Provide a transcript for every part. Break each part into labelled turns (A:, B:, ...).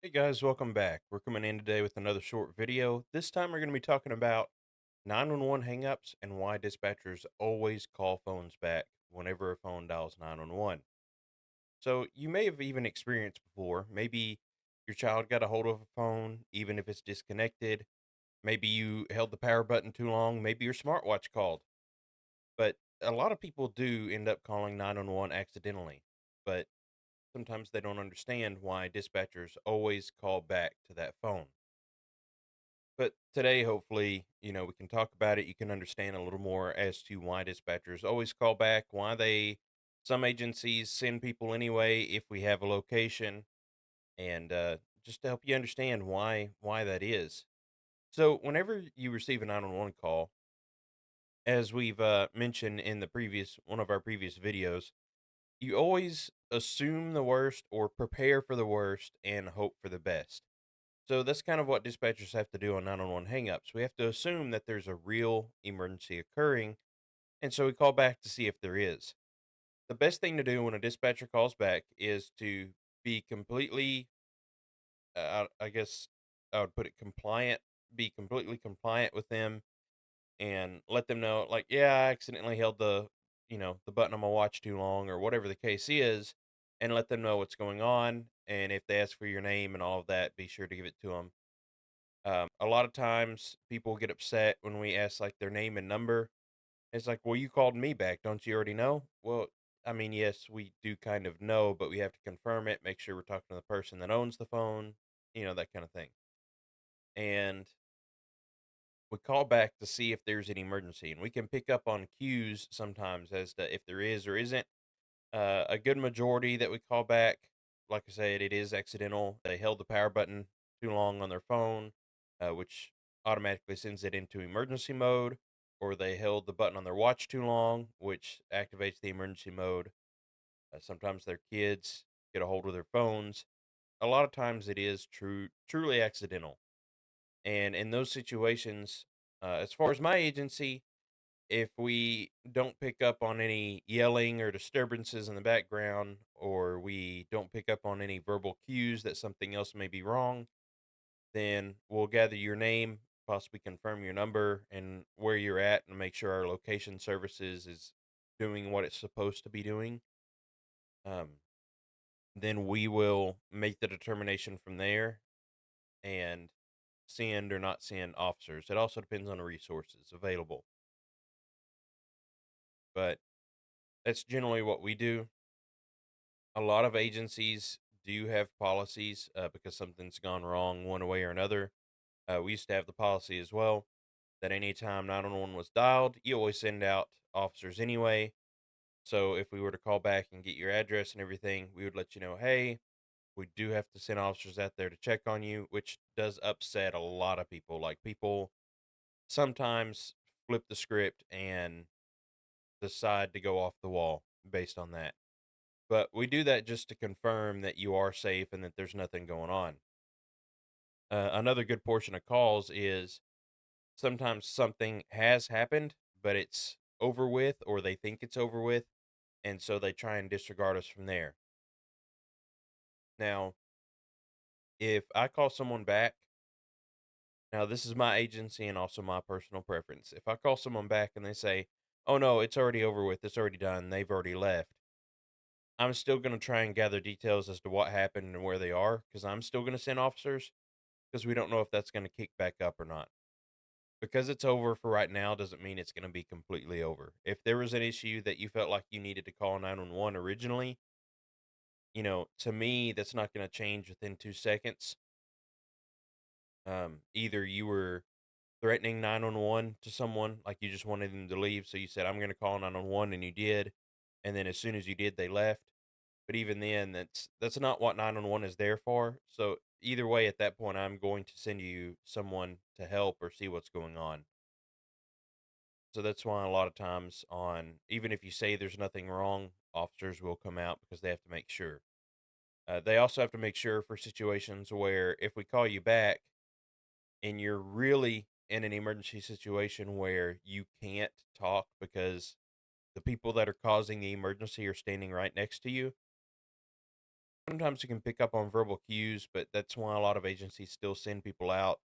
A: Hey guys, welcome back. We're coming in today with another short video. This time we're going to be talking about 911 hangups and why dispatchers always call phones back whenever a phone dials 911. So, you may have even experienced before, maybe your child got a hold of a phone, even if it's disconnected. Maybe you held the power button too long. Maybe your smartwatch called. But a lot of people do end up calling 911 accidentally. But sometimes they don't understand why dispatchers always call back to that phone. But today, hopefully, we can talk about it. You can understand a little more as to why dispatchers always call back, why some agencies send people anyway if we have a location, and just to help you understand why that is. So, whenever you receive a 911 call, as we've mentioned in the previous one of our previous videos, you always assume the worst or prepare for the worst and hope for the best. So that's kind of what dispatchers have to do on 911 hangups. We have to assume that there's a real emergency occurring, and so we call back to see if there is. The best thing to do when a dispatcher calls back is to be completely, I guess I would put it compliant, be completely compliant with them and let them know, like, yeah, I accidentally held the button on my watch too long or whatever the case is, and let them know what's going on. And if they ask for your name and all of that, be sure to give it to them. A lot of times people get upset when we ask like their name and number. It's like, well, you called me back. Don't you already know? Well, I mean, yes, we do kind of know, but we have to confirm it, make sure we're talking to the person that owns the phone, that kind of thing. And we call back to see if there's an emergency. And we can pick up on cues sometimes as to if there is or isn't. A good majority that we call back, like I said, it is accidental. They held the power button too long on their phone, which automatically sends it into emergency mode, or they held the button on their watch too long, which activates the emergency mode. Sometimes their kids get a hold of their phones. A lot of times it is truly accidental. And in those situations, as far as my agency, if we don't pick up on any yelling or disturbances in the background, or we don't pick up on any verbal cues that something else may be wrong, then we'll gather your name, possibly confirm your number and where you're at, and make sure our location services is doing what it's supposed to be doing. Um, then we will make the determination from there and send or not send officers. It also depends on the resources available, but that's generally what we do. A lot of agencies do have policies because something's gone wrong one way or another. We used to have the policy as well that anytime 911 was dialed, you always send out officers anyway. So if we were to call back and get your address and everything, we would let you know, hey, we do have to send officers out there to check on you, which does upset a lot of people. Like, people sometimes flip the script and decide to go off the wall based on that. But we do that just to confirm that you are safe and that there's nothing going on. Another good portion of calls is sometimes something has happened, but it's over with, or they think it's over with, and so they try and disregard us from there. Now, if I call someone back, now this is my agency and also my personal preference. If I call someone back and they say, "Oh no, it's already over with, it's already done, they've already left," I'm still going to try and gather details as to what happened and where they are, because I'm still going to send officers, because we don't know if that's going to kick back up or not. Because it's over for right now doesn't mean it's going to be completely over. If there was an issue that you felt like you needed to call 911 originally, to me, that's not going to change within 2 seconds. Either you were threatening 911 to someone, like you just wanted them to leave. So you said, I'm going to call 911, and you did. And then as soon as you did, they left. But even then, that's not what 911 is there for. So either way, at that point, I'm going to send you someone to help or see what's going on. So that's why a lot of times, on even if you say there's nothing wrong, officers will come out because they have to make sure. They also have to make sure for situations where if we call you back and you're really in an emergency situation where you can't talk because the people that are causing the emergency are standing right next to you, Sometimes you can pick up on verbal cues, but that's why a lot of agencies still send people out.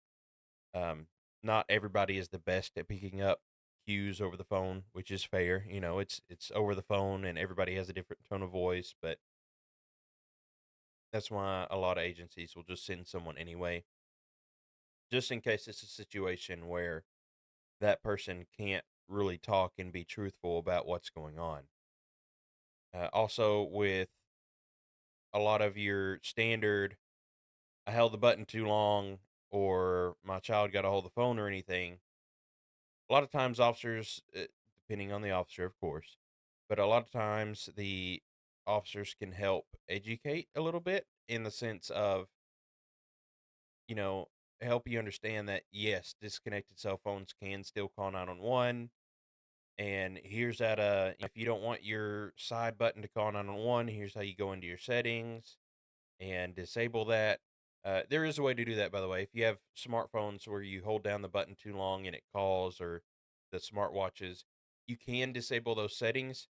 A: Um, Not everybody is the best at picking up cues over the phone, which is fair. It's over the phone, and everybody has a different tone of voice, but that's why a lot of agencies will just send someone anyway, just in case it's a situation where that person can't really talk and be truthful about what's going on. Also, with a lot of your standard, I held the button too long, or my child got a hold of the phone or anything, a lot of times officers, depending on the officer, of course, but a lot of times the officers can help educate a little bit in the sense of, you know, help you understand that yes, disconnected cell phones can still call 911. And here's that if you don't want your side button to call 911, here's how you go into your settings and disable that. There is a way to do that, by the way. If you have smartphones where you hold down the button too long and it calls, or the smartwatches, you can disable those settings.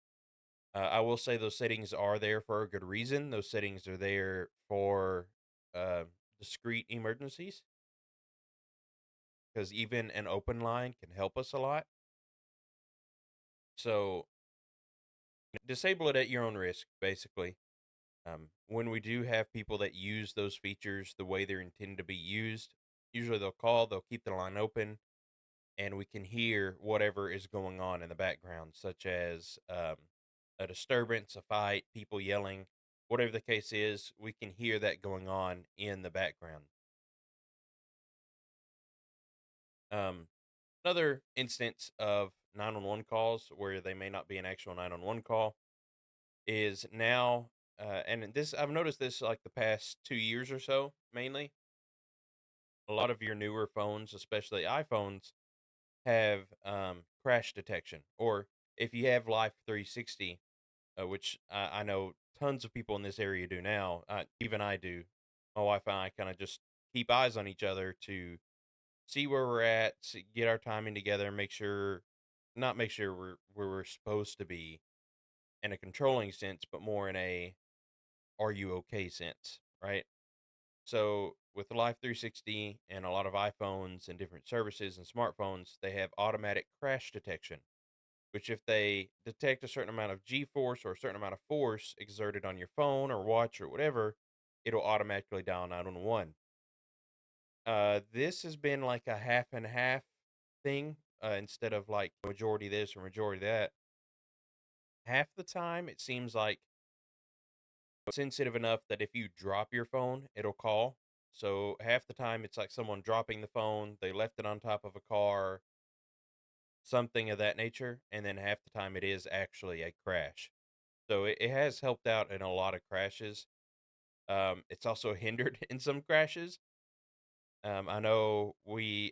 A: I will say those settings are there for a good reason. Those settings are there for uh, discrete emergencies, because even an open line can help us a lot. So disable it at your own risk, basically. When we do have people that use those features the way they're intended to be used, usually they'll call, they'll keep the line open, and we can hear whatever is going on in the background, such as a disturbance, a fight, people yelling, whatever the case is, we can hear that going on in the background. Um, Another instance of 911 calls where they may not be an actual 911 call is now, and this I've noticed this like the past 2 years or so, mainly. A lot of your newer phones, especially iPhones, have crash detection, or if you have Life 360, which I know tons of people in this area do now. Even I do. My wife and I kind of just keep eyes on each other to see where we're at, get our timing together, make sure, not make sure we're where we're supposed to be in a controlling sense, but more in a "Are you okay?" sense, right? So with the Life 360 and a lot of iPhones and different services and smartphones, they have automatic crash detection, which if they detect a certain amount of G force or a certain amount of force exerted on your phone or watch or whatever, it'll automatically dial 911. This has been like a half and half thing, instead of like majority this or majority that. Half the time, it seems like sensitive enough that if you drop your phone, it'll call. So half the time, it's like someone dropping the phone, they left it on top of a car, something of that nature, and then half the time it is actually a crash. So it has helped out in a lot of crashes. It's also hindered in some crashes. I know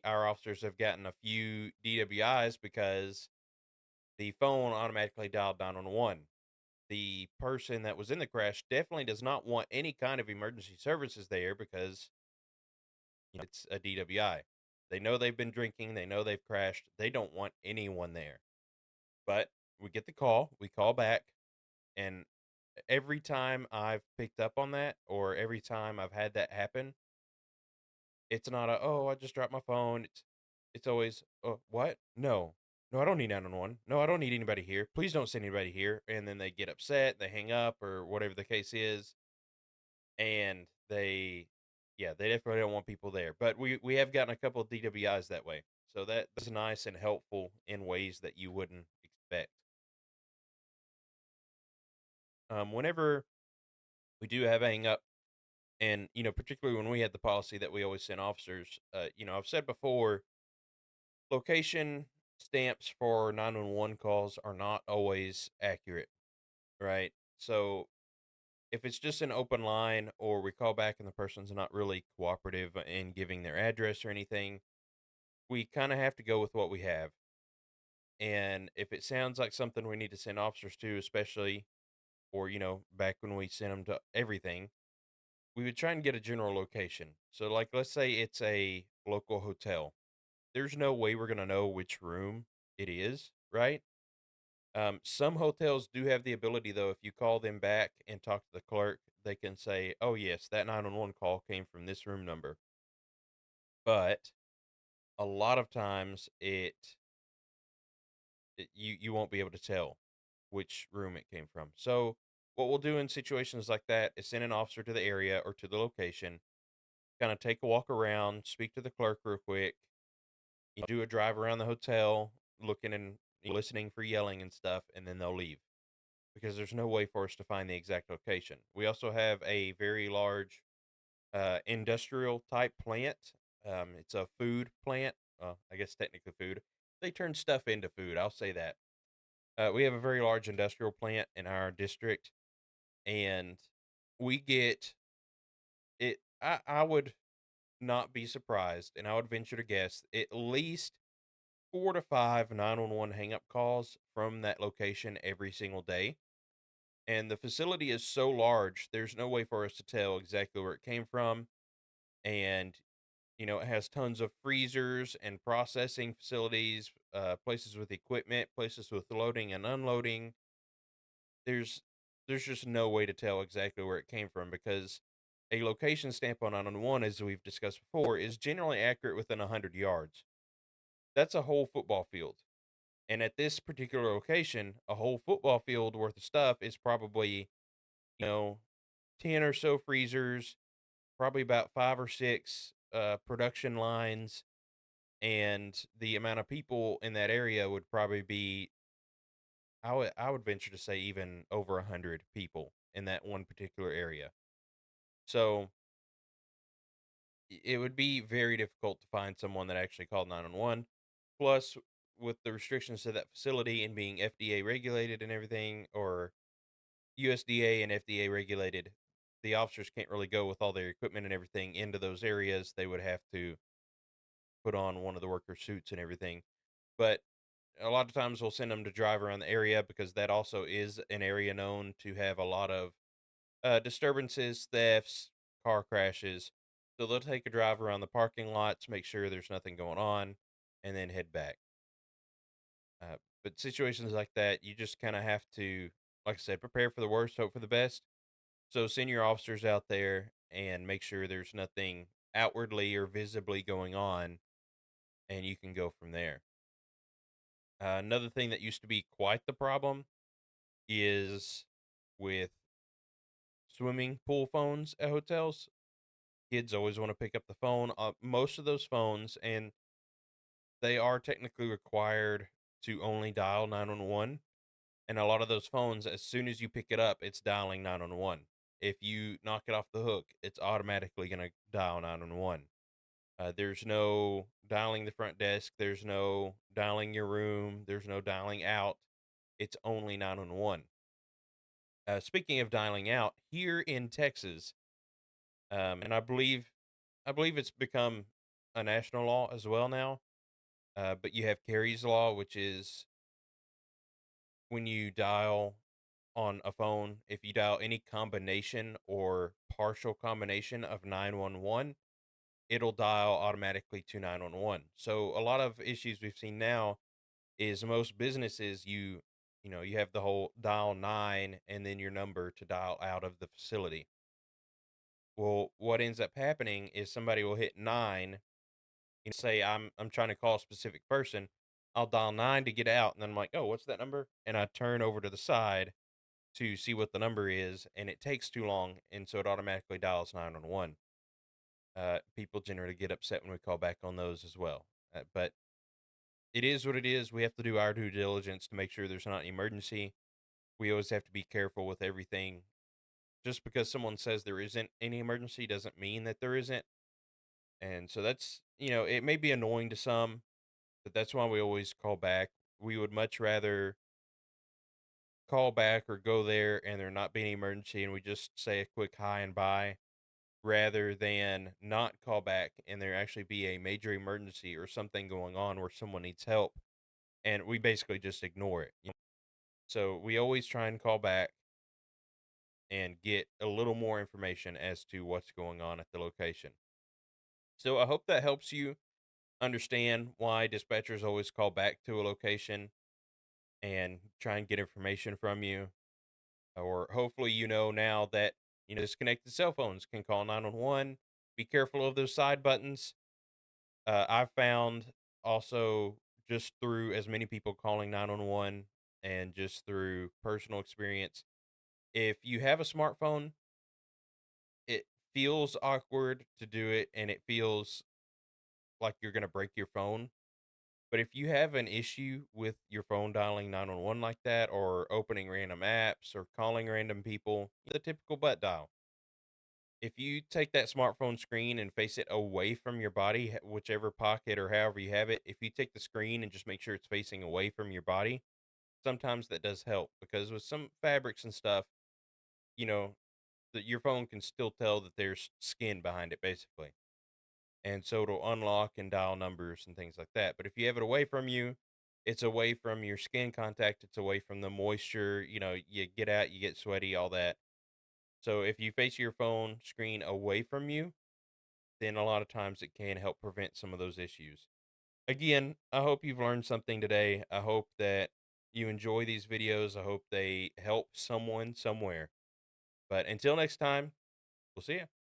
A: our officers have gotten a few DWIs because the phone automatically dialed 911. The person that was in the crash definitely does not want any kind of emergency services there because it's a DWI. They know they've been drinking, they know they've crashed, they don't want anyone there. But we get the call, we call back, and every time I've picked up on that, or every time I've had that happen, it's not "Oh, I just dropped my phone." It's always, "Oh, what? No. No, I don't need 911. No, I don't need anybody here. Please don't send anybody here." And then they get upset, they hang up or whatever the case is, and yeah, they definitely don't want people there. But we have gotten a couple of DWIs that way. So that's nice and helpful in ways that you wouldn't expect. Whenever we do have a hang up, and particularly when we had the policy that we always send officers, I've said before, location stamps for 911 calls are not always accurate, right? So if it's just an open line, or we call back and the person's not really cooperative in giving their address or anything, we kind of have to go with what we have. And if it sounds like something we need to send officers to, especially, or back when we sent them to everything, we would try and get a general location. So, like, let's say it's a local hotel. There's no way we're going to know which room it is, right? Some hotels do have the ability, though, if you call them back and talk to the clerk, they can say, "Oh, yes, that 911 call came from this room number." But a lot of times you won't be able to tell which room it came from. So what we'll do in situations like that is send an officer to the area or to the location, kind of take a walk around, speak to the clerk real quick, do a drive around the hotel, looking and listening for yelling and stuff, and then they'll leave because there's no way for us to find the exact location. We also have a very large industrial type plant. It's a food plant. I guess technically food. They turn stuff into food. I'll say that. We have a very large industrial plant in our district, and we get it. I would not be surprised, and I would venture to guess at least 4 to 5 911 hang up calls from that location every single day. And the facility is so large, there's no way for us to tell exactly where it came from. And, it has tons of freezers and processing facilities, places with equipment, places with loading and unloading. There's there's just no way to tell exactly where it came from because a location stamp on 911, as we've discussed before, is generally accurate within 100 yards. That's a whole football field. And at this particular location, a whole football field worth of stuff is probably, you know, 10 or so freezers, probably about 5 or 6 production lines, and the amount of people in that area would probably be, I would venture to say, even over 100 people in that one particular area. So it would be very difficult to find someone that actually called 911. Plus, with the restrictions to that facility and being FDA regulated and everything, or USDA and FDA regulated, the officers can't really go with all their equipment and everything into those areas. They would have to put on one of the worker suits and everything. But a lot of times we'll send them to drive around the area because that also is an area known to have a lot of disturbances, thefts, car crashes. So they'll take a drive around the parking lots, make sure there's nothing going on, and then head back. But situations like that, you just kind of have to, like I said, prepare for the worst, hope for the best. So send your officers out there and make sure there's nothing outwardly or visibly going on, and you can go from there. Another thing that used to be quite the problem is with swimming pool phones at hotels. Kids always want to pick up the phone. Most of those phones, and they are technically required to only dial 911. And a lot of those phones, as soon as you pick it up, it's dialing 911. If you knock it off the hook, it's automatically going to dial 911. There's no dialing the front desk. There's no dialing your room. There's no dialing out. It's only 911. Speaking of dialing out, here in Texas, and I believe it's become a national law as well now. But you have Carey's law, which is when you dial on a phone, if you dial any combination or partial combination of 911, it'll dial automatically to 911. So a lot of issues we've seen now is most businesses, you have the whole dial 9 and then your number to dial out of the facility. Well, what ends up happening is somebody will hit 9, say I'm trying to call a specific person. I'll dial 9 to get out, and then I'm like, "Oh, what's that number?" And I turn over to the side to see what the number is, and it takes too long, and so it automatically dials 911. People generally get upset when we call back on those as well. But it is what it is. We have to do our due diligence to make sure there's not an emergency. We always have to be careful with everything. Just because someone says there isn't any emergency doesn't mean that there isn't. And so it may be annoying to some, but that's why we always call back. We would much rather call back or go there and there not be any emergency and we just say a quick hi and bye rather than not call back and there actually be a major emergency or something going on where someone needs help and we basically just ignore it. So we always try and call back and get a little more information as to what's going on at the location. So I hope that helps you understand why dispatchers always call back to a location and try and get information from you. Or hopefully, now that, disconnected cell phones can call 911. Be careful of those side buttons. I've found also, just through as many people calling 911 and just through personal experience, if you have a smartphone, it feels awkward to do it and it feels like you're going to break your phone. But if you have an issue with your phone dialing 911 like that, or opening random apps, or calling random people, the typical butt dial, if you take that smartphone screen and face it away from your body, whichever pocket or however you have it, if you take the screen and just make sure it's facing away from your body, sometimes that does help, because with some fabrics and stuff, you know, that your phone can still tell that there's skin behind it, basically. And so it'll unlock and dial numbers and things like that. But if you have it away from you, it's away from your skin contact, it's away from the moisture, you get out, you get sweaty, all that. So if you face your phone screen away from you, then a lot of times it can help prevent some of those issues. Again, I hope you've learned something today. I hope that you enjoy these videos. I hope they help someone somewhere. But until next time, we'll see you.